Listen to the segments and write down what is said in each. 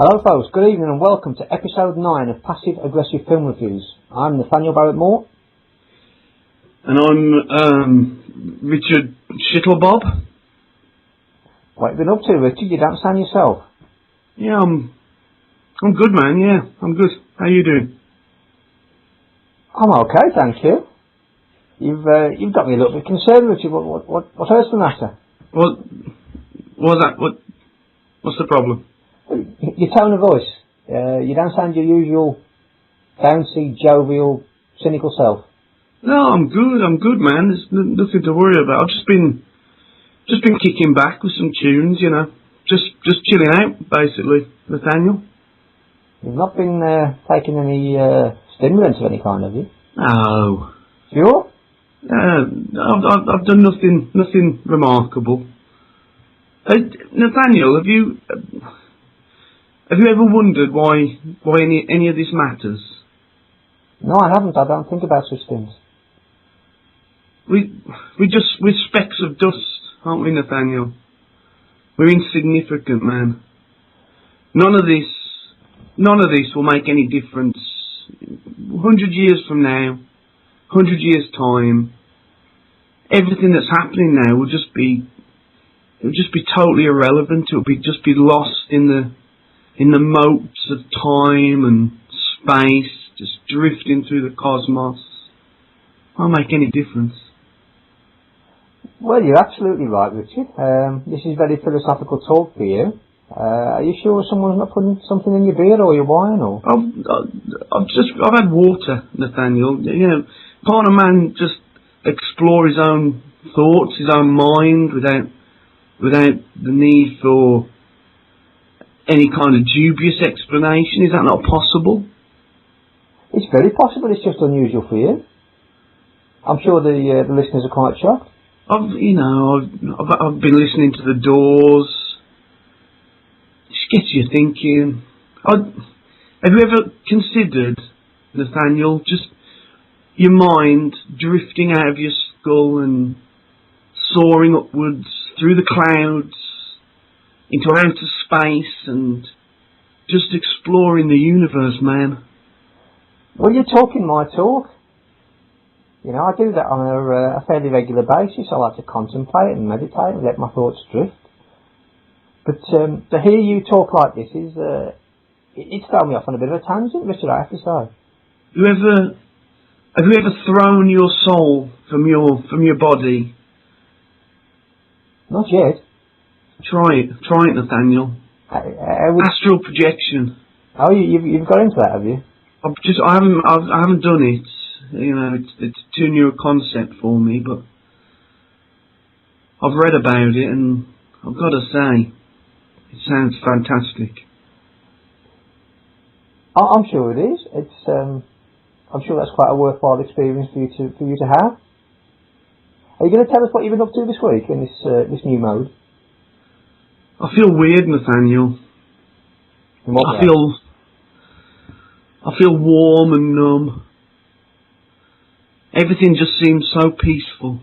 Hello folks, good evening and welcome to episode 9 of Passive Aggressive Film Reviews. I'm Nathaniel Barrett. And I'm Richard Shittlebob. What have you been up to, Richard? You don't sound yourself. Yeah, I'm good, man. Yeah, I'm good. How you doing? I'm okay, thank you. You've got me a little bit concerned, Richard. What else the matter? What's the problem? Your tone of voice. You don't sound your usual bouncy, jovial, cynical self. No, I'm good, man. There's nothing to worry about. I've just been kicking back with some tunes, you know. Just chilling out, basically, Nathaniel. You've not been taking any stimulants of any kind, have you? No. Sure? I've done nothing remarkable. Nathaniel, have you ever wondered why any of this matters? No, I haven't. I don't think about such things. We're specks of dust, aren't we, Nathaniel? We're insignificant, man. None of this will make any difference. 100 years from now, 100 years time, everything that's happening now will just be totally irrelevant. It'll just be lost in the motes of time and space, just drifting through the cosmos. Won't make any difference. Well, you're absolutely right, Richard. This is very philosophical talk for you. Are you sure someone's not putting something in your beer or your wine, or? I've had water, Nathaniel. You know, can't a man just explore his own thoughts, his own mind, without the need for any kind of dubious explanation? Is that not possible? It's very possible. It's just unusual for you. I'm sure the listeners are quite shocked. I've been listening to The Doors. It just gets you thinking. Have you ever considered, Nathaniel, just your mind drifting out of your skull and soaring upwards through the clouds into outer space and just exploring the universe, man? Well, you're talking my talk. You know, I do that on a fairly regular basis. I like to contemplate and meditate and let my thoughts drift. But to hear you talk like this it's thrown me off on a bit of a tangent, Richard, I have to say. Have you ever thrown your soul from your body? Not yet. Try it, Nathaniel. Astral projection. Oh, you've got into that, have you? I haven't done it. You know, it's too new a concept for me, but I've read about it, and I've got to say, it sounds fantastic. I'm sure it is. I'm sure that's quite a worthwhile experience for you to have. Are you going to tell us what you've been up to this week in this new mode? I feel weird, Nathaniel. I feel warm and numb. Everything just seems so peaceful.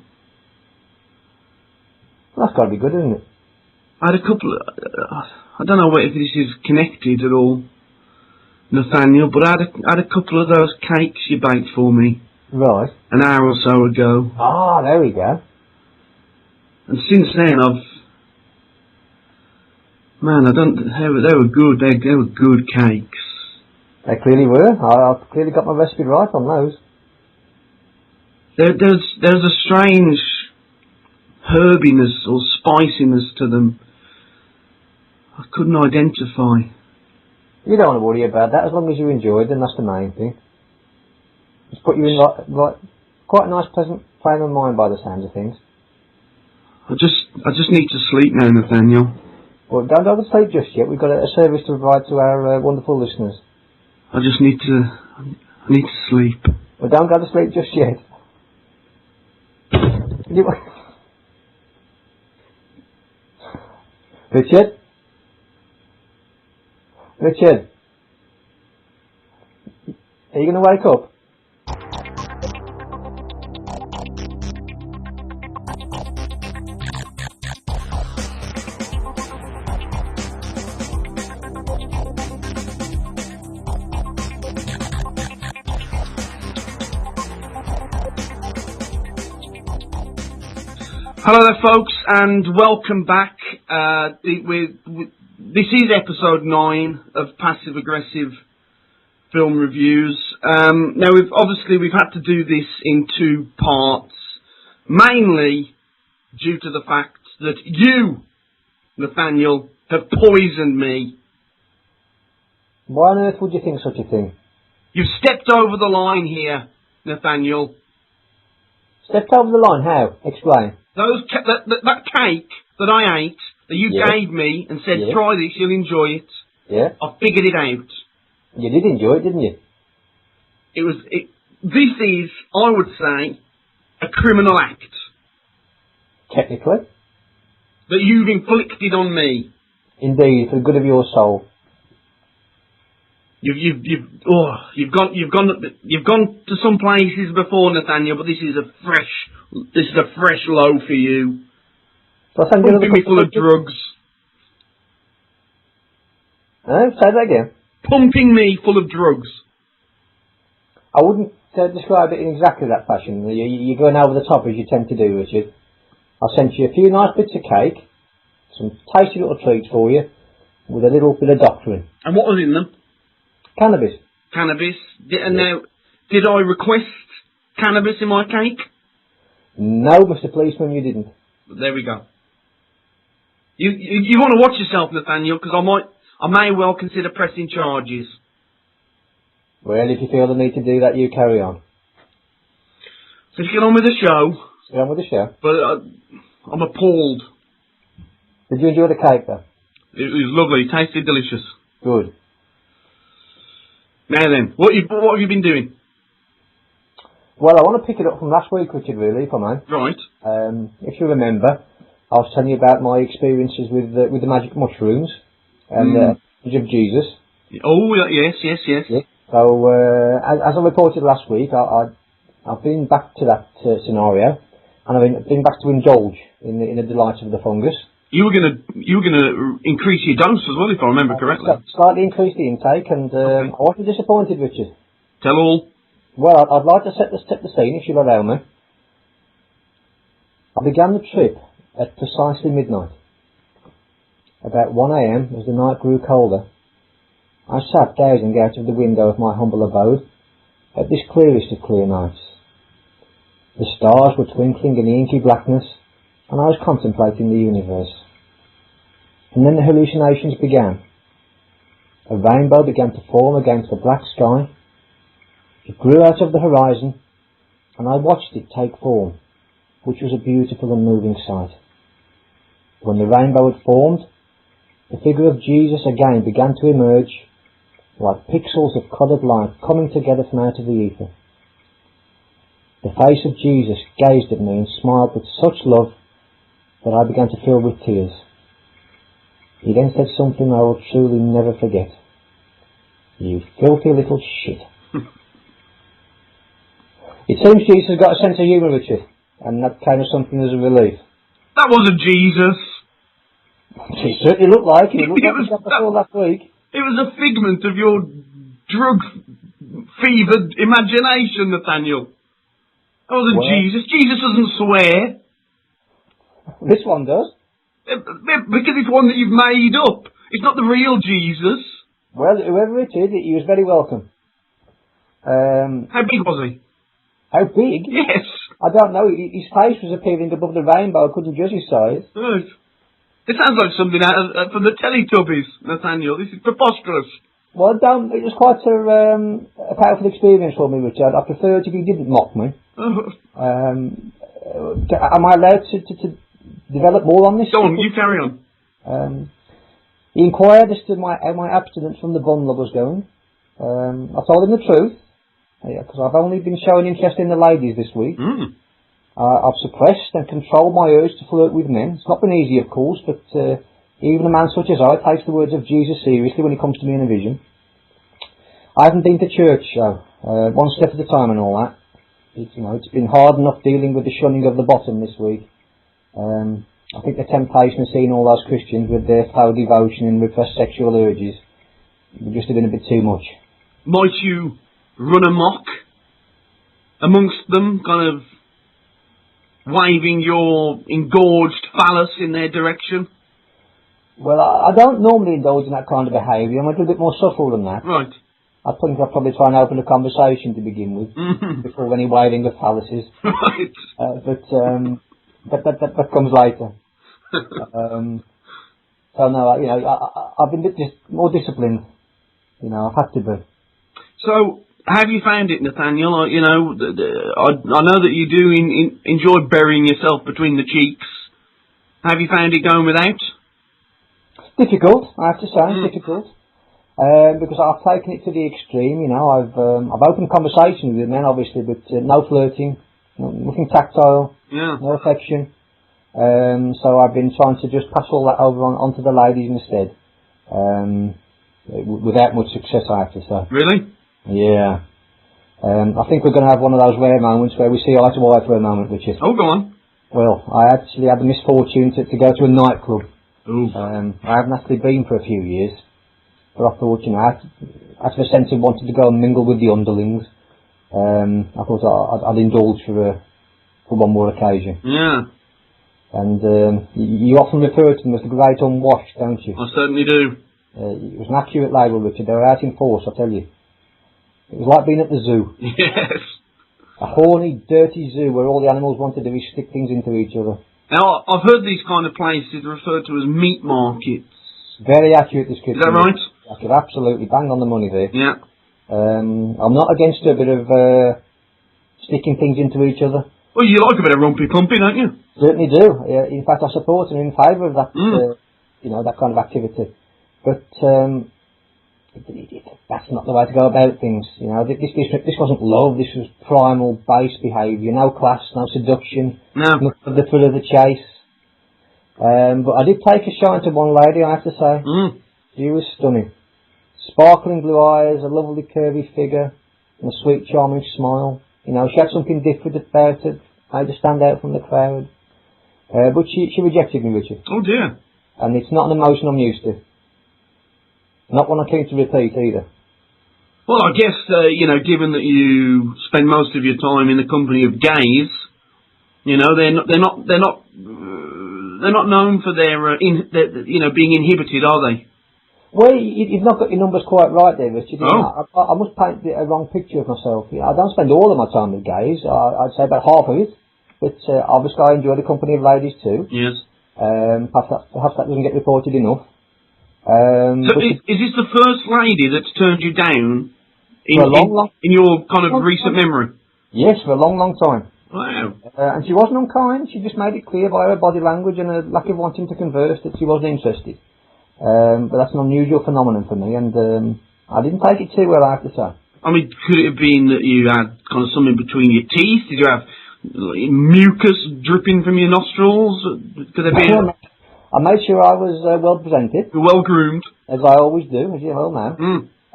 Well, that's got to be good, isn't it? I had a couple I don't know if this is connected at all, Nathaniel, but I had a couple of those cakes you baked for me. Right. An hour or so ago. Ah, there we go. And since then they were good. They were good cakes. They clearly were. I've clearly got my recipe right on those. There's a strange herbiness or spiciness to them. I couldn't identify. You don't want to worry about that. As long as you enjoyed them, that's the main thing. Just put you in like quite a nice, pleasant frame of mind by the sounds of things. I just need to sleep now, Nathaniel. Well, don't go to sleep just yet. We've got a service to provide to our wonderful listeners. I need to sleep. Well, don't go to sleep just yet. Richard? Richard? Are you going to wake up? Hello there, folks, and welcome back. This is episode 9 of Passive Aggressive Film Reviews. Now, we've had to do this in 2 parts, mainly due to the fact that you, Nathaniel, have poisoned me. Why on earth would you think such a thing? You've stepped over the line here, Nathaniel. Stepped over the line? How? Explain. That cake that I ate, that you gave me and said, try this, you'll enjoy it. Yeah. I figured it out. You did enjoy it, didn't you? This is, I would say, a criminal act. Technically. That you've inflicted on me. Indeed, for the good of your soul. You've gone to some places before, Nathaniel, but this is a fresh low for you. So Pumping me full of drugs. Say that again. Pumping me full of drugs. I wouldn't describe it in exactly that fashion. You're going over the top as you tend to do, Richard. I sent you a few nice bits of cake, some tasty little treats for you, with a little bit of doctrine. And what was in them? Cannabis. Cannabis. Now, did I request cannabis in my cake? No, Mr. Policeman, you didn't. There we go. You want to watch yourself, Nathaniel, because I may well consider pressing charges. Well, if you feel the need to do that, you carry on. So let's get on with the show. Get on with the show. But I'm appalled. Did you enjoy the cake, though? It was lovely. Tasted delicious. Good. Now then, what have you been doing? Well, I want to pick it up from last week, Richard, really, if I may. Right. If you remember, I was telling you about my experiences with the magic mushrooms and the image of Jesus. Oh, yes. Yeah. So, as I reported last week, I've been back to that scenario, and I've been back to indulge in the delights of the fungus. You were gonna increase your dose as well, if I remember correctly. Slightly increase the intake, and I wasn't disappointed, Richard. Tell all. Well, I'd like to set the scene, if you'll allow me. I began the trip at precisely midnight. About 1 a.m, as the night grew colder, I sat gazing out of the window of my humble abode at this clearest of clear nights. The stars were twinkling in the inky blackness, and I was contemplating the universe. And then the hallucinations began. A rainbow began to form against the black sky. It grew out of the horizon, and I watched it take form, which was a beautiful and moving sight. When the rainbow had formed, the figure of Jesus again began to emerge, like pixels of coloured light coming together from out of the ether. The face of Jesus gazed at me and smiled with such love that I began to fill with tears. He then said something I will truly never forget. You filthy little shit. It seems Jesus has got a sense of humour, Richard, and that came as something as a relief. That wasn't Jesus. He certainly looked like it. He looked like he got before last week. It was a figment of your drug-fevered imagination, Nathaniel. That wasn't Jesus. Jesus doesn't swear. This one does. Because it's one that you've made up. It's not the real Jesus. Well, whoever it is, he was very welcome. How big was he? How big? Yes. I don't know. His face was appearing above the rainbow. I couldn't judge his size. Right. It sounds like something out from the Teletubbies, Nathaniel. This is preposterous. Well, it was quite a powerful experience for me, Richard. I preferred if he didn't mock me. Am I allowed to develop more on this? Go on, you carry on. He inquired as to how my abstinence from the bundle was going. I told him the truth, because I've only been showing interest in the ladies this week. I've suppressed and controlled my urge to flirt with men. It's not been easy, of course, but even a man such as I takes the words of Jesus seriously when it comes to me in a vision. I haven't been to church, though. One step at a time and all that. It's been hard enough dealing with the shunning of the bottom this week. I think the temptation of seeing all those Christians with their foul devotion and repressed sexual urges would just have been a bit too much. Might you run amok amongst them, kind of waving your engorged phallus in their direction? Well, I don't normally indulge in that kind of behaviour. I'm a little bit more subtle than that. Right. I think I'll probably try and open a conversation to begin with, before any waving of phalluses. Right. But that comes later. So no, you know, I've been just more disciplined. You know, I've had to be. So, have you found it, Nathaniel? You know, I know that you do enjoy burying yourself between the cheeks. Have you found it going without? Difficult, I have to say, difficult. Because I've taken it to the extreme. You know, I've opened conversations with men, obviously, but no flirting, nothing tactile, no affection. So I've been trying to just pass all that over onto the ladies instead. Without much success, I have to say. Really? Yeah. I think we're going to have one of those rare moments where we see eye to eye for a moment, Richard. Oh, go on. Well, I actually had the misfortune to go to a nightclub. Ooh. I haven't actually been for a few years, but I thought, you know, I had the sense of wanting to go and mingle with the underlings. I thought I'd indulge for one more occasion. Yeah. And you often refer to them as the great unwashed, don't you? I certainly do. It was an accurate label, Richard. They were out in force, I tell you. It was like being at the zoo. Yes. A horny, dirty zoo where all the animals want to do is stick things into each other. Now, I've heard these kind of places referred to as meat markets. Very accurate description. Is that right? Accurate, absolutely. Bang on the money there. Yeah. I'm not against a bit of sticking things into each other. Well, you like a bit of rumpy pumpy, don't you? Certainly do. In fact, I support and in favour of that, you know, that kind of activity. But that's not the way to go about things. You know, this wasn't love. This was primal, base behaviour. No class, no seduction. No. Not for the thrill of the chase. But I did take a shine to one lady, I have to say. She was stunning. Sparkling blue eyes, a lovely curvy figure, and a sweet, charming smile. You know, she had something different about her, made her stand out from the crowd. But she rejected me, Richard. Oh dear. And it's not an emotion I'm used to. Not one I came to repeat either. Well, I guess, you know, given that you spend most of your time in the company of gays, you know, they're not known for their you know, being inhibited, are they? Well, you've not got your numbers quite right there, Richard. Oh. I must paint a wrong picture of myself. You know, I don't spend all of my time with gays. I'd say about half of it. But obviously I enjoy the company of ladies too. Yes. Perhaps that doesn't get reported enough. So is this the first lady that's turned you down in your kind of recent memory? Yes, for a long, long time. Wow. And she wasn't unkind. She just made it clear by her body language and her lack of wanting to converse that she wasn't interested. But that's an unusual phenomenon for me, and I didn't take it too well, I have to say. I mean, could it have been that you had kind of something between your teeth? Did you have mucus dripping from your nostrils? Could there be? I made sure I was well presented. Well groomed. As I always do, as you well know.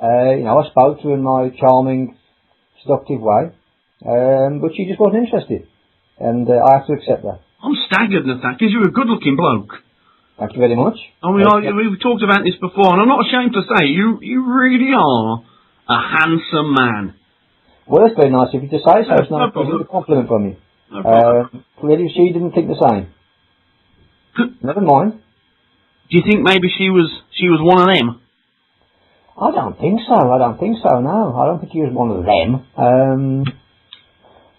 You know, I spoke to her in my charming, seductive way. But she just wasn't interested. And I have to accept that. I'm staggered, Nathaniel, because you're a good-looking bloke. Thank you very much. I mean, we've talked about this before, and I'm not ashamed to say, you really are a handsome man. Well, it's very nice of you to say so. It's not problem. a compliment from you. No problem. Clearly she didn't think the same. Never mind. Do you think maybe she was one of them? I don't think so. No. I don't think he was one of them.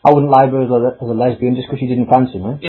I wouldn't label her as a lesbian just because she didn't fancy me.